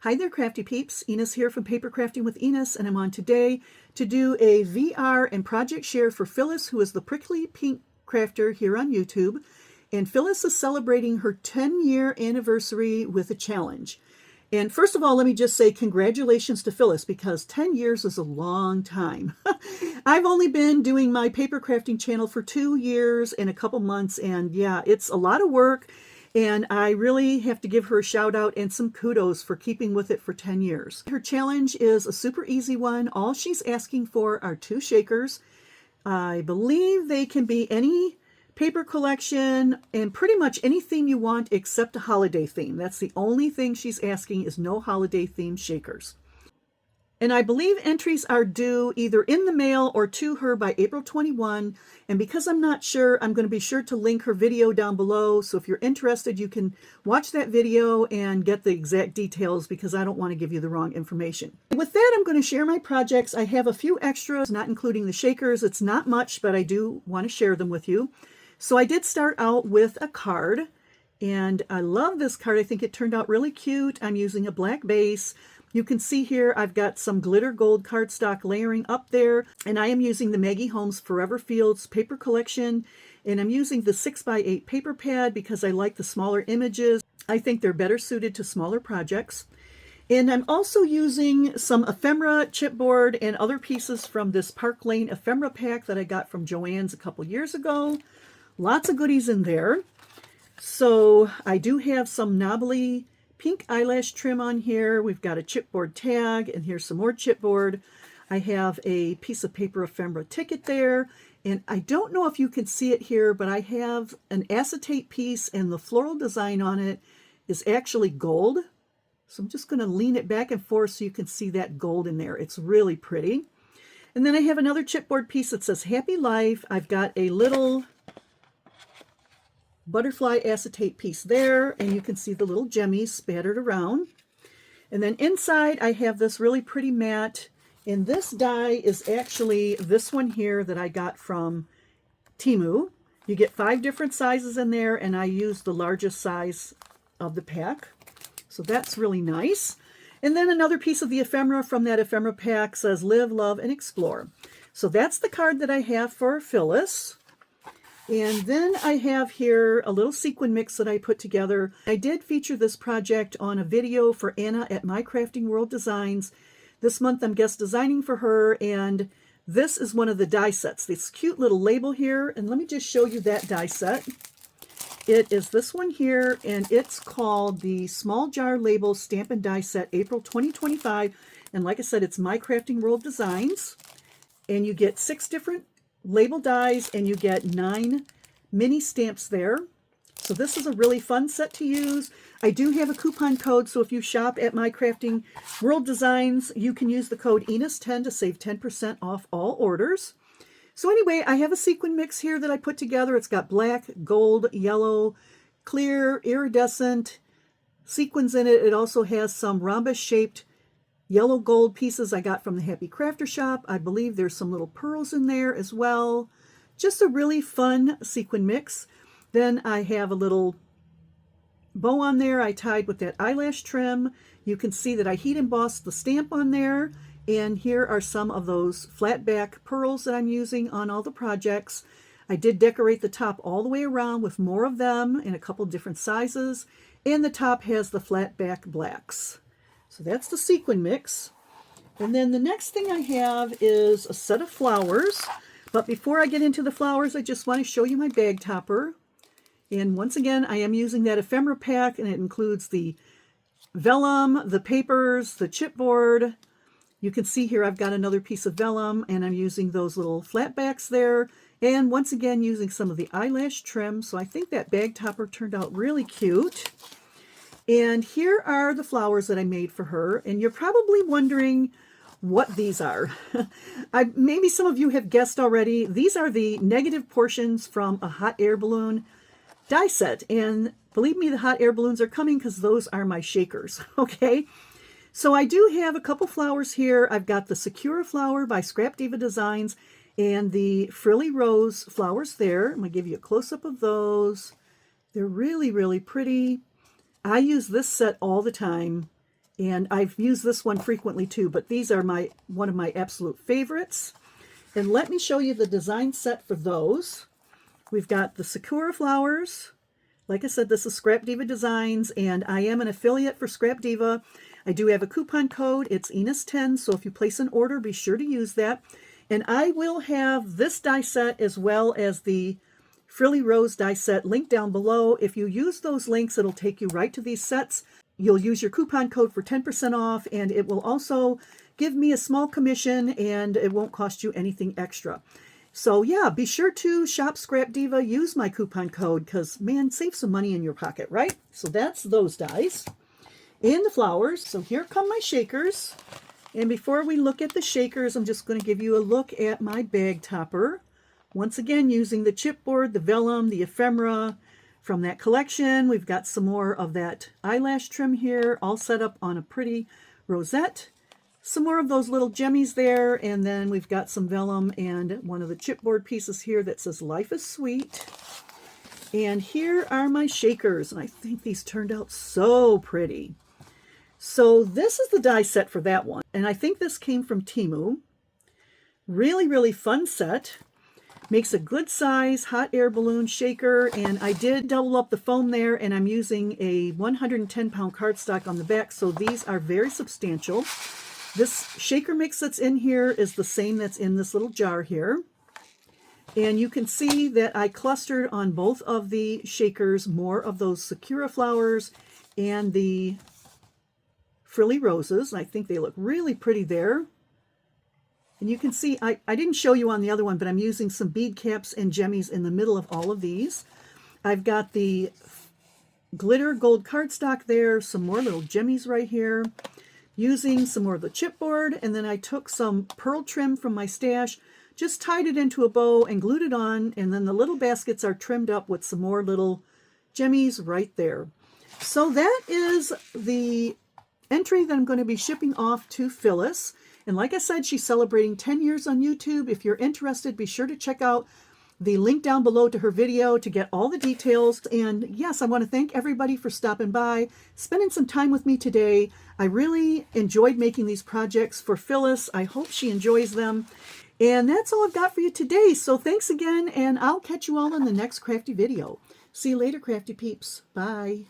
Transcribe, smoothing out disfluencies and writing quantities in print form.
Hi there, crafty peeps. Enis here from Papercrafting with Enis, and I'm on today to do a VR and project share for Phyllis, who is the prickly pink crafter here on YouTube. And Phyllis is celebrating her 10-year anniversary with a challenge. And first of all, let me just say congratulations to Phyllis, because 10 years is a long time. I've only been doing my paper crafting channel for 2 years and a couple months, and yeah, it's a lot of work. And I really have to give her a shout out and some kudos for keeping with it for 10 years. Her challenge is a super easy one. All she's asking for are 2 shakers. I believe they can be any paper collection and pretty much any theme you want except a holiday theme. That's the only thing she's asking, is no holiday themed shakers. And I believe entries are due either in the mail or to her by April 21. And because I'm not sure, I'm going to be sure to link her video down below. So if you're interested, you can watch that video and get the exact details, because I don't want to give you the wrong information. With that, I'm going to share my projects. I have a few extras, not including the shakers. It's not much, but I do want to share them with you. So I did start out with a card, and I love this card. I think it turned out really cute. I'm using a black base. You can see here I've got some glitter gold cardstock layering up there, and I am using the Maggie Holmes Forever Fields paper collection, and I'm using the 6x8 paper pad because I like the smaller images. I think they're better suited to smaller projects. And I'm also using some ephemera chipboard and other pieces from this Park Lane ephemera pack that I got from Joann's a couple years ago. Lots of goodies in there. So I do have some knobbly pink eyelash trim on here. We've got a chipboard tag, and here's some more chipboard. I have a piece of paper ephemera ticket there, and I don't know if you can see it here, but I have an acetate piece, and the floral design on it is actually gold. So I'm just going to lean it back and forth so you can see that gold in there. It's really pretty. And then I have another chipboard piece that says Happy Life. I've got a little butterfly acetate piece there, and you can see the little gemmies spattered around. And then inside I have this really pretty mat, and this die is actually this one here that I got from Temu. You get 5 different sizes in there, and I used the largest size of the pack. So that's really nice. And then another piece of the ephemera from that ephemera pack says Live, Love, and Explore. So that's the card that I have for Phyllis. And then I have here a little sequin mix that I put together. I did feature this project on a video for Anna at My Crafting World Designs. This month I'm guest designing for her, and this is one of the die sets. This cute little label here, and let me just show you that die set. It is this one here, and it's called the Small Jar Label Stamp and Die Set April 2025. And like I said, it's My Crafting World Designs. And you get 6 different label dies, and you get 9 mini stamps there. So this is a really fun set to use. I do have a coupon code, so if you shop at My Crafting World Designs, you can use the code ENIS10 to save 10% off all orders. So anyway, I have a sequin mix here that I put together. It's got black, gold, yellow, clear, iridescent sequins in it. It also has some rhombus-shaped yellow gold pieces I got from the Happy Crafter shop. I believe there's some little pearls in there as well. Just a really fun sequin mix. Then I have a little bow on there I tied with that eyelash trim. You can see that I heat embossed the stamp on there. And here are some of those flat back pearls that I'm using on all the projects. I did decorate the top all the way around with more of them in a couple different sizes. And the top has the flat back blacks. So that's the sequin mix. And then the next thing I have is a set of flowers. But before I get into the flowers, I just want to show you my bag topper. And once again, I am using that ephemera pack, and it includes the vellum, the papers, the chipboard. You can see here I've got another piece of vellum, and I'm using those little flat backs there. And once again, using some of the eyelash trim. So I think that bag topper turned out really cute. And here are the flowers that I made for her. And you're probably wondering what these are. Maybe some of you have guessed already. These are the negative portions from a hot air balloon die set. And believe me, the hot air balloons are coming, because those are my shakers. Okay. So I do have a couple flowers here. I've got the SAKURA flower by Scrap Diva Designs and the Frilly Rose flowers there. I'm going to give you a close-up of those. They're really, really pretty. I use this set all the time, And I've used this one frequently too, but these are one of my absolute favorites. And let me show you the design set for those. We've got the Sakura flowers. Like I said, this is Scrap Diva Designs, and I am an affiliate for Scrap Diva. I do have a coupon code. It's Enis10, so if you place an order, be sure to use that. And I will have this die set as well as the Frilly Rose die set linked down below. If you use those links, it'll take you right to these sets. You'll use your coupon code for 10% off, and it will also give me a small commission, and it won't cost you anything extra. So yeah, be sure to shop Scrap Diva, use my coupon code, because man, save some money in your pocket, right? So that's those dies. And the flowers. So here come my shakers. And before we look at the shakers, I'm just going to give you a look at my bag topper. Once again, using the chipboard, the vellum, the ephemera from that collection. We've got some more of that eyelash trim here, all set up on a pretty rosette. Some more of those little gemmies there, and then we've got some vellum and one of the chipboard pieces here that says Life is Sweet. And here are my shakers, and I think these turned out so pretty. So this is the die set for that one, and I think this came from Temu. Really, really fun set. Makes a good size hot air balloon shaker, and I did double up the foam there, and I'm using a 110-pound cardstock on the back, so these are very substantial. This shaker mix that's in here is the same that's in this little jar here. And you can see that I clustered on both of the shakers more of those Sakura flowers and the frilly roses. I think they look really pretty there. And you can see, I didn't show you on the other one, but I'm using some bead caps and gemmies in the middle of all of these. I've got the glitter gold cardstock there, some more little gemmies right here. Using some more of the chipboard, and then I took some pearl trim from my stash, just tied it into a bow and glued it on, and then the little baskets are trimmed up with some more little gemmies right there. So that is the entry that I'm going to be shipping off to Phyllis. And like I said, she's celebrating 10 years on YouTube. If you're interested, be sure to check out the link down below to her video to get all the details. And yes, I want to thank everybody for stopping by, spending some time with me today. I really enjoyed making these projects for Phyllis. I hope she enjoys them. And that's all I've got for you today. So thanks again, and I'll catch you all in the next crafty video. See you later, crafty peeps. Bye.